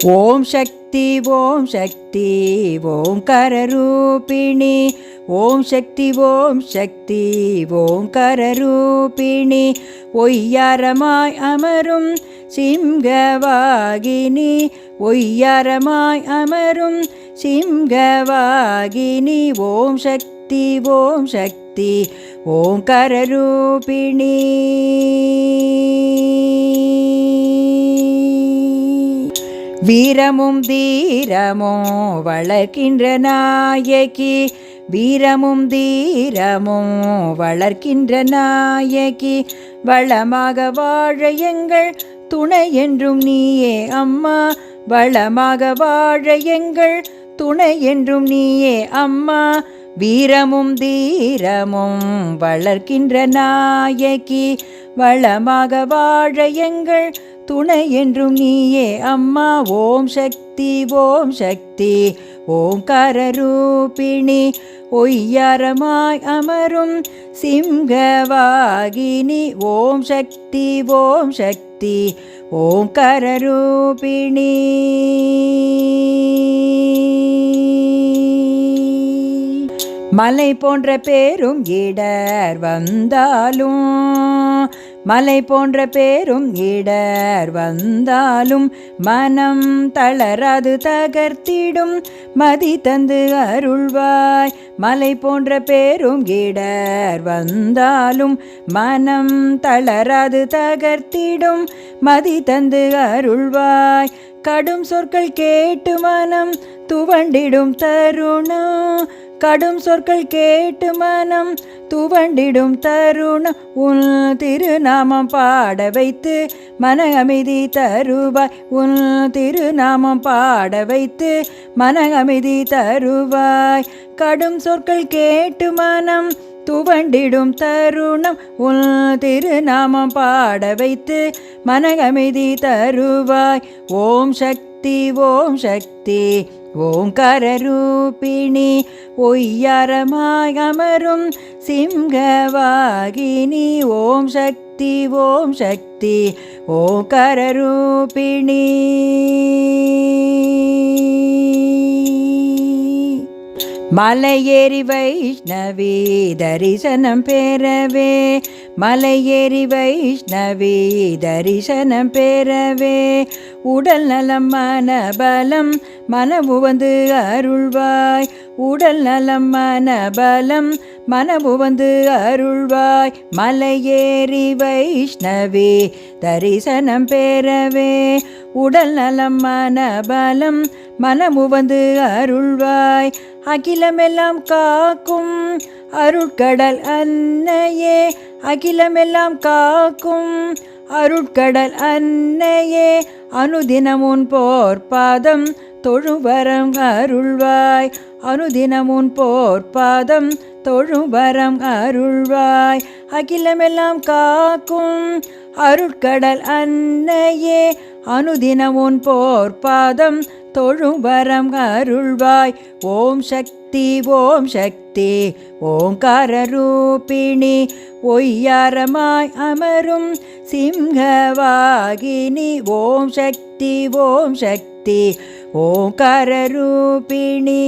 ஓம் சக்தி ஓம் சக்தி ஓம்கார ரூபிணி. ஓம் சக்தி ஓம் சக்தி ஓம்கார ரூபிணி. ஒய்யாரமாய் அமரும் சிம்ஹவாகினி. ஒய்யாரமாய் அமரும் சிம்ஹவாகினி. ஓம் சக்தி ஓம் சக்தி ஓம்கார ரூபிணி. வீரமும் தீரமும் வளர்க்கின்ற நாயகி. வீரமும் தீரமும் வளர்க்கின்ற நாயகி. வளமாக வாழ எங்கள் துணை என்றும் நீயே அம்மா. வளமாக வாழ எங்கள் துணை என்றும் நீயே அம்மா. வீரமும் தீரமும் வளர்க்கின்ற நாயகி. வளமாக வாழ எங்கள் துணை என்றும் நீயே அம்மா. ஓம் சக்தி ஓம் சக்தி ஓம்கார ரூபிணி. ஒய்யாரமாய் அமரும் சிம்ஹவாகினி. ஓம் சக்தி ஓம் சக்தி ஓம்கார ரூபிணி. மலை போன்ற பேரும் இடர் வந்தாலும், மலை போன்ற பேரும் இடர் வந்தாலும், மனம் தளராது தகர்த்திடும் மதி தந்து அருள்வாய். மலை போன்ற பேரும் இடர் வந்தாலும், மனம் தளராது தகர்த்திடும் மதி தந்து அருள்வாய். கடும் சொற்கள் கேட்டு மனம் துவண்டிடும் தருணம். கடும் சொற்கள் கேட்டு மனம் துவண்டிடும் தருணம். உன் திருநாமம் பாட வைத்து மன அமைதி தருவாய். உன் திருநாமம் பாட வைத்து மன அமைதி தருவாய். கடும் சொற்கள் கேட்டு மனம் துவண்டிடும் தருணம். உன் திருநாமம் பாட வைத்து மன அமைதி தருவாய். ஓம் சக்தி ஓம் சக்தி ஓம்கார ரூபிணி. ஒய்யாரமாய் அமரும் சிம்ஹவாகினி. ஓம் சக்தி ஓம் சக்தி ஓம்கார ரூபிணி. மலையேறி வைஷ்ணவி தரிசனம் பெறவே. மலையேறி வைஷ்ணவி தரிசனம் பெறவே. உடல் நலம் மனபலம் மனமு வந்து அருள்வாய். உடல் நலம் மனபலம் மனமு வந்து அருள்வாய். மலையேறி வைஷ்ணவி தரிசனம் பெறவே. உடல் நலம் மனபலம் மனமு வந்து அருள்வாய். அகிலமெல்லாம் காக்கும் அருட்கடல் அன்னையே. அகிலமெல்லாம் காக்கும் அருட்கடல் அன்னையே. அனுதினமுன் போர்பாதம் தொழுவரம் அருள்வாய். அனுதினமுன் போர்பாதம் தொழுவரம் அருள்வாய். அகிலமெல்லாம் காக்கும் அருட்கடல் அன்னையே. அனுதினமுன் போர்பாதம் தொழுவரம் அருள்வாய். ஓம் சக்தி ஓம் சக்தி ஓம்கார ரூபிணி. ஒய்யாரமாய் அமரும் சிம்ஹவாகினி. ஓம் சக்தி ஓம் சக்தி ஓம்கார ரூபிணி.